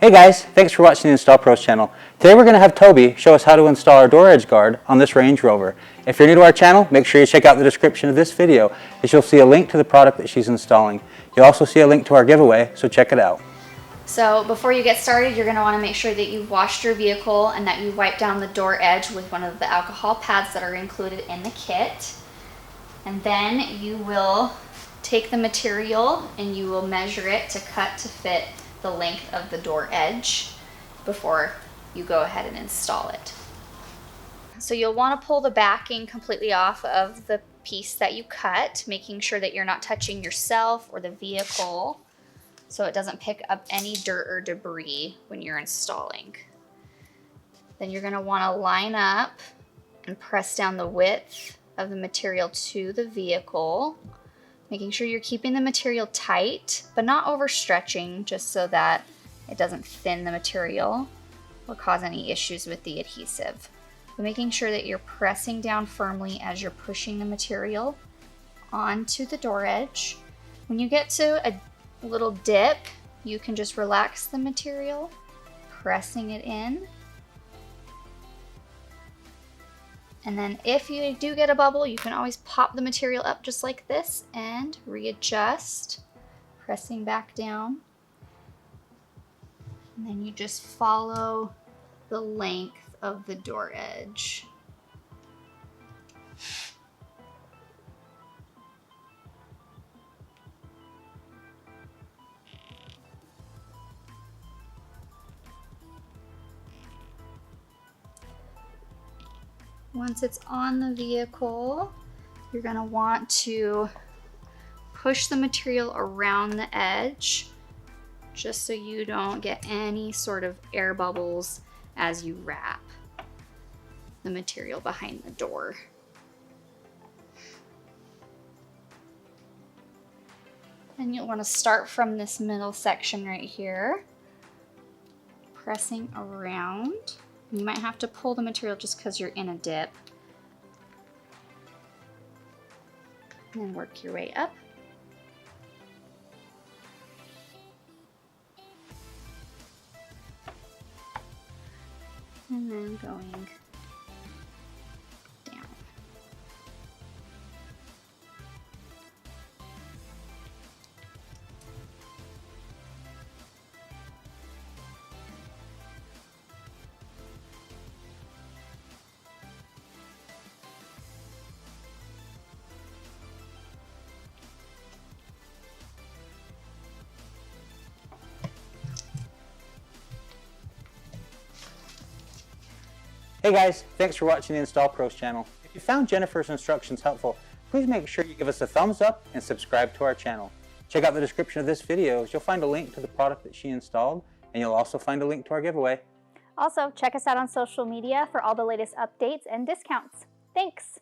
Hey guys, thanks for watching the Install Pros channel. Today we're going to have Toby show us how to install our door edge guard on this Range Rover. If you're new to our channel, make sure you check out the description of this video as you'll see a link to the product that she's installing. You'll also see a link to our giveaway, so check it out. So before you get started, you're going to want to make sure that you've washed your vehicle and that you wipe down the door edge with one of the alcohol pads that are included in the kit. And then you will take the material and you will measure it to cut to fit the length of the door edge before you go ahead and install it. So you'll want to pull the backing completely off of the piece that you cut, making sure that you're not touching yourself or the vehicle so it doesn't pick up any dirt or debris when you're installing. Then you're going to want to line up and press down the width of the material to the vehicle, making sure you're keeping the material tight, but not overstretching, just so that it doesn't thin the material or cause any issues with the adhesive. But making sure that you're pressing down firmly as you're pushing the material onto the door edge. When you get to a little dip, you can just relax the material, pressing it in. And then if you do get a bubble, you can always pop the material up just like this and readjust, pressing back down. And then you just follow the length of the door edge. Once it's on the vehicle, you're going to want to push the material around the edge just so you don't get any sort of air bubbles as you wrap the material behind the door. And you'll want to start from this middle section right here, pressing around. You might have to pull the material just because you're in a dip. And then work your way up. And then going down. Hey guys, thanks for watching the Install Pros channel. If you found Jennifer's instructions helpful, please make sure you give us a thumbs up and subscribe to our channel. Check out the description of this video as you'll find a link to the product that she installed, and you'll also find a link to our giveaway. Also, check us out on social media for all the latest updates and discounts. Thanks!